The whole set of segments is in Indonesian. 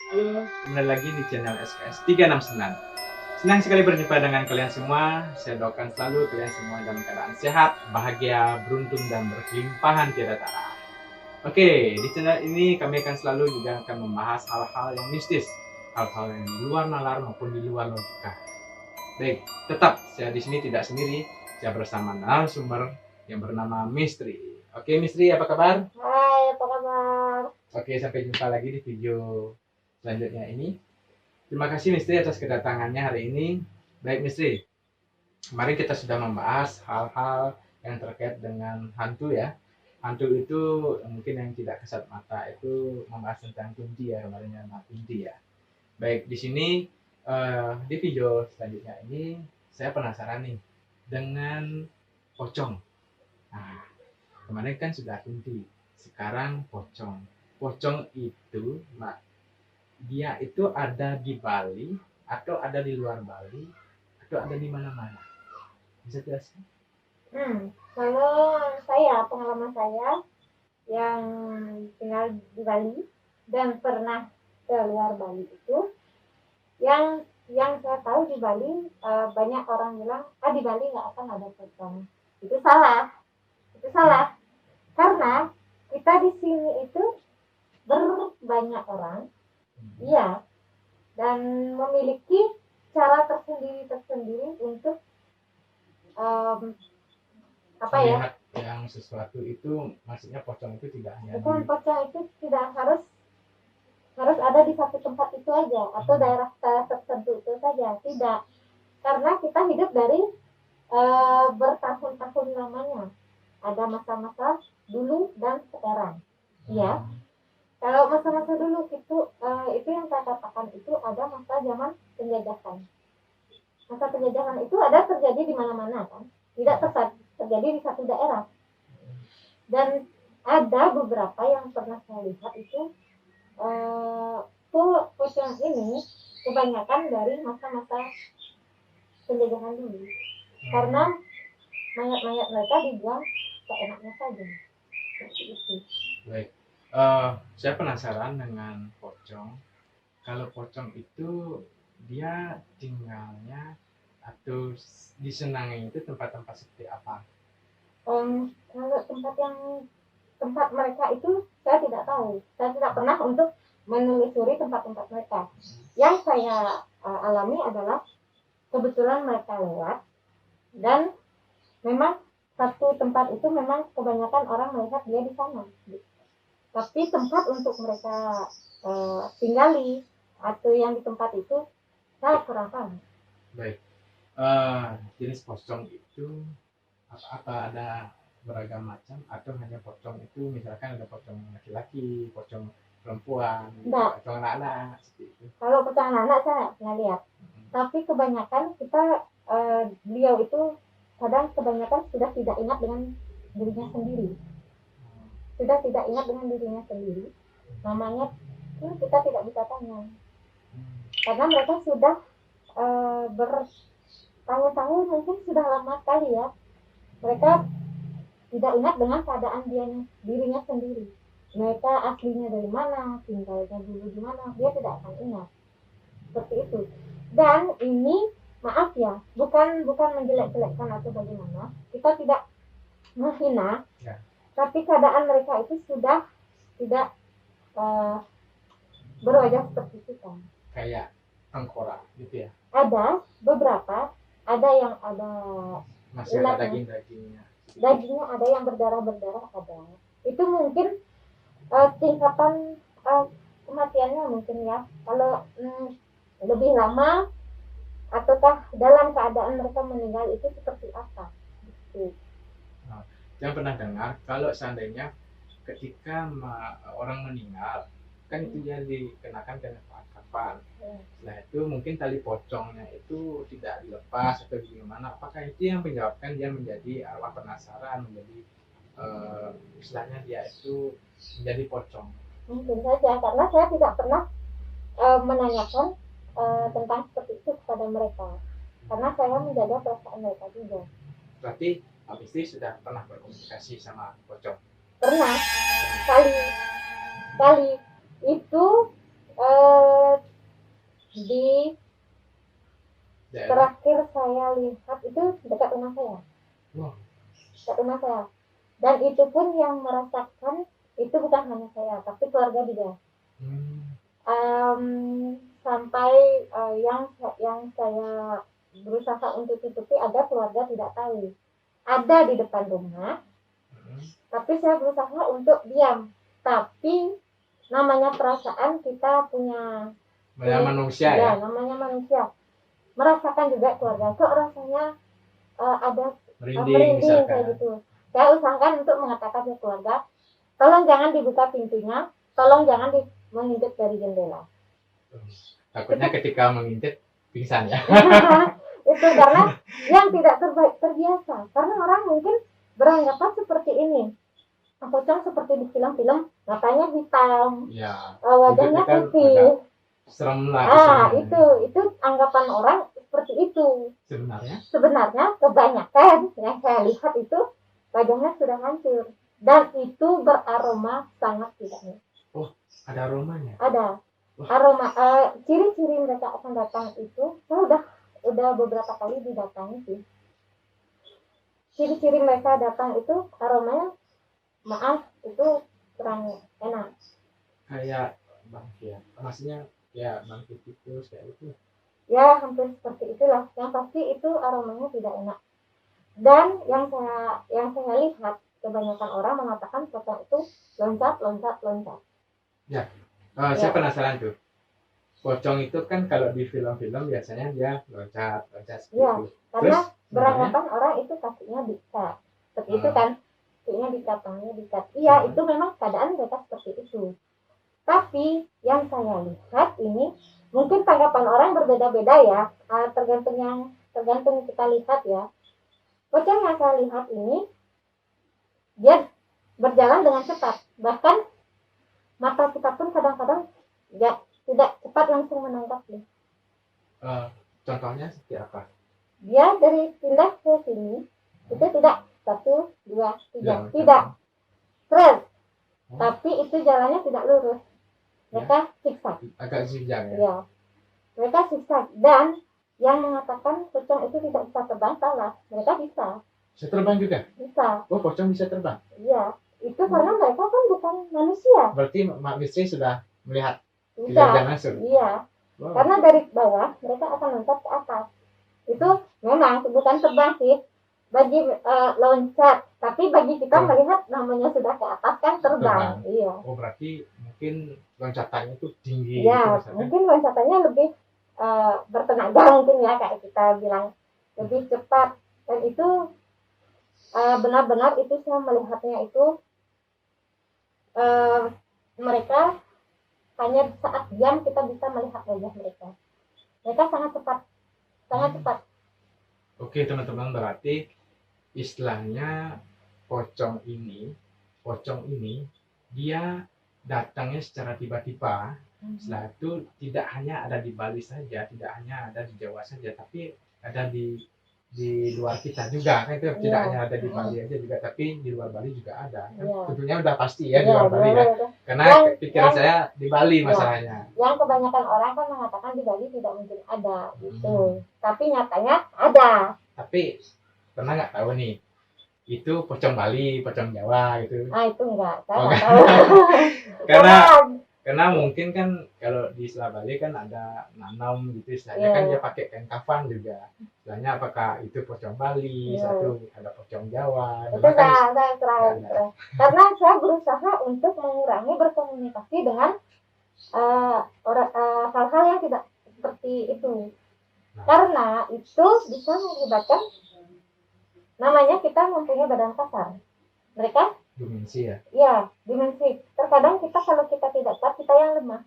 Halo, kembali lagi di channel SKS 369. Senang sekali berjumpa dengan kalian semua. Saya doakan selalu kalian semua dalam keadaan sehat, bahagia, beruntung, dan berkelimpahan tiada tara. Oke, di channel ini kami akan selalu juga akan membahas hal-hal yang mistis, hal-hal yang di luar nalar maupun di luar logika. Baik, tetap saya di sini tidak sendiri. Saya bersama narasumber yang bernama Mistri. Oke, Mistri, apa kabar? Hai, apa kabar? Oke, sampai jumpa lagi di video selanjutnya ini. Terima kasih Mistri atas kedatangannya hari ini. Baik Mistri, kemarin kita sudah membahas hal-hal yang terkait dengan hantu ya. Hantu itu mungkin yang tidak kasat mata itu membahas tentang kunti ya, kemarin ya, kunti ya. Baik, di sini di video selanjutnya ini saya penasaran nih dengan pocong. Nah, kemarin kan sudah kunti, sekarang pocong. Pocong itu, dia itu ada di Bali atau ada di luar Bali atau ada di mana-mana? Bisa jelaskan? Kalau pengalaman saya yang tinggal di Bali dan pernah ke luar Bali itu, yang saya tahu di Bali, banyak orang bilang, di Bali nggak akan ada pocong. Itu salah, itu salah. Karena kita di sini itu berbanyak orang, iya, dan memiliki cara tersendiri untuk um, apa ya? Melihat yang sesuatu itu, maksudnya pocong itu tidak hanya Bukan, di pocong itu tidak harus harus ada di satu tempat itu aja atau daerah tertentu itu saja, tidak, karena kita hidup dari bertahun-tahun lamanya, ada masa-masa dulu dan sekarang, ya. Kalau masa-masa dulu itu yang saya katakan itu ada masa zaman penjajahan. Masa penjajahan itu ada terjadi di mana-mana kan, tidak terjadi di satu daerah. Dan ada beberapa yang pernah saya lihat itu, pocong ini kebanyakan dari masa-masa penjajahan dulu, karena mayat-mayat mereka dibuang seenaknya saja, seperti itu. baik. Saya penasaran dengan pocong. Kalau pocong itu dia tinggalnya atau disenangi itu tempat-tempat seperti apa? Kalau tempat mereka itu saya tidak tahu, saya tidak pernah untuk menelusuri tempat-tempat mereka. Yang saya alami adalah kebetulan mereka lewat, dan memang satu tempat itu memang kebanyakan orang melihat dia di sana. Tapi tempat untuk mereka tinggali atau yang di tempat itu saya kurang tahu. Baik. Jenis pocong itu apa ada beragam macam atau hanya pocong itu misalkan ada pocong laki-laki, pocong perempuan, Enggak. pocong anak-anak seperti itu. Kalau pocong anak saya pernah lihat. Tapi kebanyakan beliau itu kadang kebanyakan sudah tidak ingat dengan dirinya sendiri. Sudah tidak ingat dengan dirinya sendiri. Namanya kita tidak bisa tanya. Karena mereka sudah bertahun-tahun, mungkin sudah lama sekali ya. Mereka tidak ingat dengan keadaan dirinya sendiri. Mereka aslinya dari mana, tinggalnya dulu di mana, dia tidak akan ingat. Seperti itu. Dan ini, maaf ya, bukan menjelek-jelekkan atau bagaimana, kita tidak menghina, Ya. tapi keadaan mereka itu sudah tidak berwajah seperti kita. Kayak tengkorak gitu ya. Ada beberapa, ada yang ada Masih ada daging-dagingnya. Dagingnya ada yang berdarah-berdarah, ada. Itu mungkin tingkatan kematiannya mungkin ya. Kalau lebih lama ataukah dalam keadaan mereka meninggal itu seperti apa? Gitu. Nah, saya pernah dengar kalau seandainya ketika orang meninggal kan itu dia dikenakan kafan. Setelah itu mungkin tali pocongnya itu tidak dilepas atau gimana. Apakah itu yang menyebabkan dia menjadi arwah penasaran, menjadi istilahnya dia itu menjadi pocong? Mungkin saja, karena saya tidak pernah menanyakan tentang seperti itu kepada mereka. Karena saya menjaga perasaan mereka juga. Berarti Pak Istri sudah pernah berkomunikasi sama pocong? Pernah, sekali. Itu eh, di Daerah. terakhir saya lihat itu dekat rumah saya. Wah. Dekat rumah saya. Dan itu pun yang merasakan itu bukan hanya saya, tapi keluarga juga. Em, sampai yang saya berusaha untuk tutupi agar keluarga tidak tahu. Ada di depan rumah, tapi saya berusaha untuk diam. Tapi namanya perasaan kita punya Manusia ya. namanya manusia. Merasakan juga keluarga. Kok rasanya ada Merinding kayak misalkan. gitu. Saya usahakan untuk mengatakan ke keluarga, tolong jangan dibuka pintunya, tolong jangan mengintip dari jendela. Takutnya ketika mengintip pingsan ya. Itu karena yang tidak terbiasa. Karena orang mungkin beranggapan seperti ini. Pocong seperti di film-film, matanya hitam, Ya. wajahnya Itu kan putih. agak serem lah. Itu anggapan orang seperti itu. Sebenarnya Kebanyakan yang saya lihat itu wajahnya sudah hancur dan itu beraroma sangat tidak enak. Oh, ada aromanya. Ada. Aroma. Ciri-ciri mereka akan datang itu, saya udah beberapa kali didatangi sih. Ciri-ciri mereka datang itu aromanya, maaf, itu kurang enak. Kayak bangkit. Maksudnya ya bangkit tikus kayak itu. Ya hampir seperti itulah. Yang pasti itu aromanya tidak enak. Dan yang saya lihat kebanyakan orang mengatakan pocong itu loncat. Ya. Saya penasaran tuh. Pocong itu kan kalau di film-film biasanya dia loncat seperti ya, itu. Karena beranggapan orang itu kakinya diikat. Seperti itu kan. Kakinya diikat, tangannya diikat. Iya, itu memang keadaan mereka seperti itu. Tapi yang saya lihat ini mungkin tanggapan orang berbeda-beda ya. Tergantung kita lihat ya. Pocong yang saya lihat ini dia berjalan dengan cepat. Bahkan mata kita pun kadang-kadang ya tidak cepat langsung menangkapnya. Contohnya seperti apa? Dia dari pindah ke sini itu tidak 1, 2, 3, tidak straight. Tapi itu jalannya tidak lurus. Mereka zigzag. Agak zigzag ya. Ya. Mereka zigzag dan yang mengatakan pocong itu tidak bisa terbang salah. Mereka bisa. Bisa terbang juga? Bisa. Oh, pocong bisa terbang? Iya. Itu karena mereka kan bukan manusia. Berarti Mak Mistri sudah melihat kejadian langsung? Iya. Wow. Karena dari bawah mereka akan loncat ke atas. Itu memang bukan terbang sih. Bagi loncat. Tapi bagi kita melihat namanya sudah ke atas kan terbang. Iya. Oh, berarti mungkin loncatannya itu tinggi. Iya. Gitu, mungkin loncatannya lebih bertenaga mungkin ya kayak kita bilang. Lebih cepat. Dan itu benar-benar itu saya melihatnya itu mereka hanya saat diam kita bisa melihat wajah mereka. Mereka sangat cepat. Oke teman-teman, berarti istilahnya pocong ini dia datangnya secara tiba-tiba. Setelah itu tidak hanya ada di Bali saja, tidak hanya ada di Jawa saja, tapi ada di luar kita juga kan, itu tidak hanya ada di Bali aja juga, tapi di luar Bali juga ada kan. Tentunya udah pasti ya di luar Bali ya, karena pikiran saya di Bali masalahnya. Yang kebanyakan orang kan mengatakan di Bali tidak mungkin ada gitu, tapi nyatanya ada. Tapi pernah nggak tahu nih itu pocong Bali, pocong Jawa gitu? Itu enggak, saya nggak tahu. Karena mungkin kan kalau di Selat Bali kan ada nanam gitu istilahnya, kan dia pakai kain kafan juga. Istilahnya apakah itu pocong Bali, satu ada pocong Jawa. Itu saya terakhir. Karena saya berusaha untuk mengurangi berkomunikasi dengan hal-hal yang tidak seperti itu. Karena itu bisa mengakibatkan namanya kita mempunyai badan kasar. Mereka dimensi ya? Iya, dimensi. Terkadang kalau kita tidak kuat, kita yang lemah.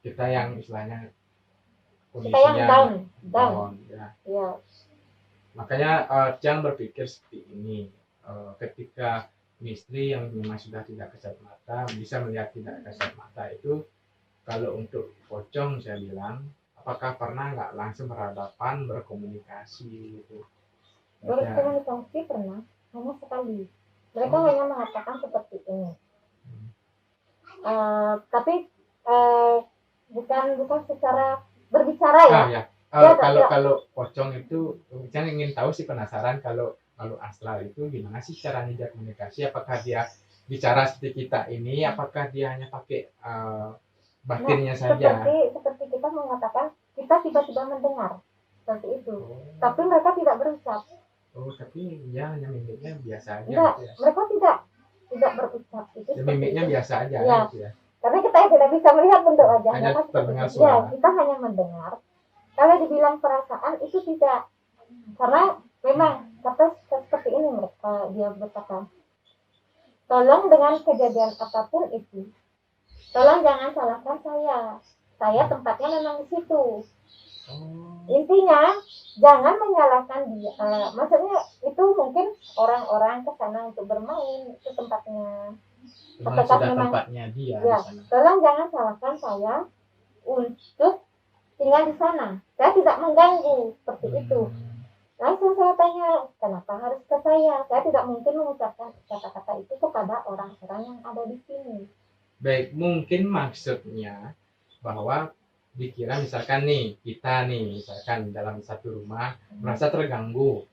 Kita yang istilahnya kita yang down. Ya. Makanya jangan berpikir seperti ini. Ketika Mistri yang memang sudah tidak kasat mata bisa melihat tidak kasat mata itu, kalau untuk pocong saya bilang, apakah pernah nggak langsung berhadapan berkomunikasi gitu? Berkomunikasi pernah, hanya sekali. Mereka hanya mengatakan seperti ini. Tapi bukan secara berbicara ya. Ah ya. Dia Kalau tidak. kalau pocong itu, saya ingin tahu sih, penasaran kalau astral itu gimana sih caranya dia komunikasi? Apakah dia bicara seperti kita ini? Apakah dia hanya pakai Nah, batinnya saja? seperti kita mengatakan kita tiba-tiba mendengar seperti itu, Oh, tapi mereka tidak berucap. tapi dia hanya mimiknya biasa aja Enggak, gitu ya. mereka tidak berucap itu Ya, seperti mimiknya itu. biasa aja Ya, gitu ya. karena kita tidak bisa melihat bentuk wajahnya Hanya kan seperti terdengar itu. Ya, suara. kita hanya mendengar. Kalau dibilang perasaan itu tidak, karena memang kata seperti ini mereka, dia berkata, tolong dengan kejadian apapun itu, tolong jangan salahkan saya tempatnya memang di situ. Oh, Intinya jangan menyalahkan dia. Maksudnya itu mungkin orang-orang ke sana untuk bermain, itu tempatnya. memang Apakah sudah memang tempatnya dia di ya, sana. tolong jangan salahkan saya untuk tinggal di sana. Saya tidak mengganggu seperti itu. Langsung saya tanya, kenapa harus ke saya? Saya tidak mungkin mengucapkan kata-kata itu kepada orang-orang yang ada di sini. Baik, mungkin maksudnya bahwa dikira misalkan nih, kita nih misalkan dalam satu rumah merasa terganggu,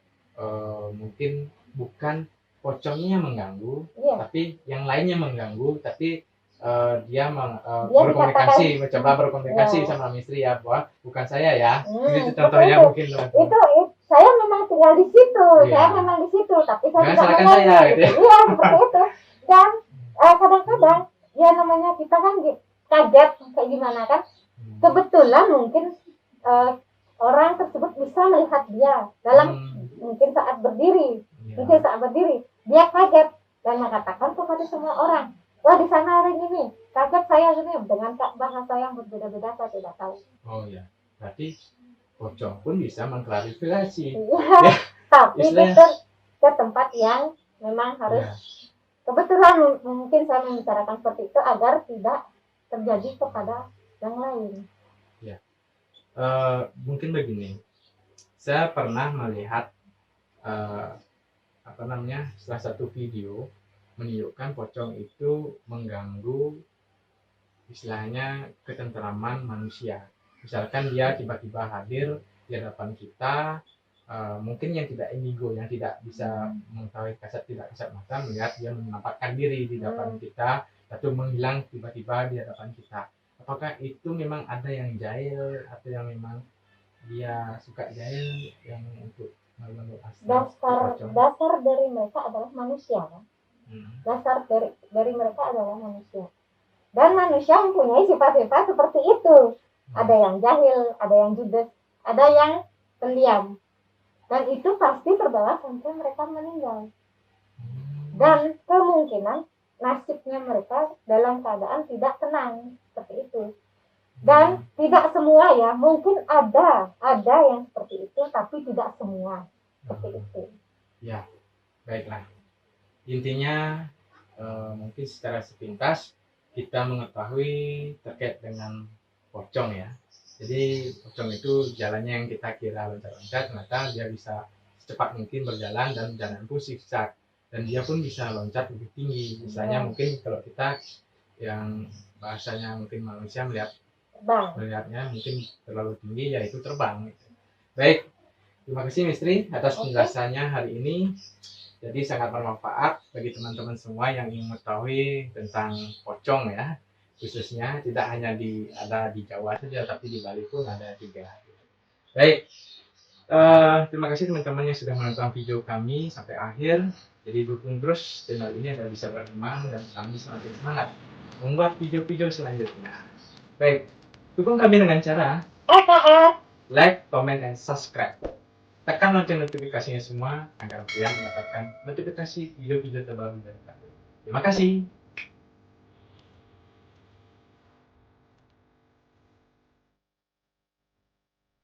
mungkin bukan pocongnya yang mengganggu, Iya, tapi yang lainnya mengganggu, tapi dia dia berkomunikasi, dikatakan mencoba berkomunikasi ya. sama istri ya, bahwa bukan saya ya. Itu Seperti contohnya itu. mungkin teman-teman. Itu saya memang tinggal di situ, Iya. saya memang di situ, tapi saya Jangan tidak salahkan mengganggu. saya, gitu ya. Iya, seperti itu. Dan kadang-kadang ya namanya kita kan kaget kayak gimana kan. Kebetulan mungkin orang tersebut bisa melihat dia dalam mungkin saat berdiri, mungkin saat berdiri dia kaget dan mengatakan kepada semua orang, wah di sana ada ini, kaget saya ini dengan bahasa yang berbeda-beda, saya tidak tahu. Oh ya, berarti pocong pun bisa mengklarifikasi. Iya, tapi Istilahnya- itu ke tempat yang memang harus. Ya. Kebetulan mungkin saya membicarakan seperti itu agar tidak terjadi kepada yang lain. Mungkin begini, saya pernah melihat salah satu video menunjukkan pocong itu mengganggu istilahnya ketentraman manusia. Misalkan dia tiba-tiba hadir di hadapan kita, mungkin yang tidak indigo, yang tidak bisa mengetahui tidak kasat mata, melihat dia menampakkan diri di depan kita atau menghilang tiba-tiba di hadapan kita. Apakah itu memang ada yang jahil atau yang memang dia suka jahil yang untuk melakukan Dasar dari mereka adalah manusia kan? Dasar dari mereka adalah manusia, dan manusia mempunyai sifat-sifat seperti itu. Ada yang jahil, ada yang judes, ada yang pendiam, dan itu pasti terbawa sampai mereka meninggal. Dan kemungkinan nasibnya mereka dalam keadaan tidak tenang seperti itu. Dan tidak semua ya, mungkin ada yang seperti itu, tapi tidak semua seperti itu. Ya, baiklah. Intinya mungkin secara sepintas kita mengetahui terkait dengan pocong ya. Jadi pocong itu jalannya yang kita kira loncat-loncat, ternyata dia bisa secepat mungkin berjalan dan jalan pun zigzag. Dan dia pun bisa loncat lebih tinggi. Misalnya mungkin kalau kita yang bahasanya mungkin manusia melihatnya mungkin terlalu tinggi, yaitu terbang. Baik, terima kasih Mistri atas penjelasannya hari ini. Jadi sangat bermanfaat bagi teman-teman semua yang ingin mengetahui tentang pocong ya, khususnya tidak hanya ada di Jawa saja, tapi di Bali pun ada juga. Baik, terima kasih teman-teman yang sudah menonton video kami sampai akhir. Jadi dukung terus channel ini agar bisa berkembang dan kami semakin semangat membuat video-video selanjutnya. Baik, dukung kami dengan cara like, comment, dan subscribe. Tekan lonceng notifikasinya semua agar kalian mendapatkan notifikasi video-video terbaru dari kami. Terima kasih.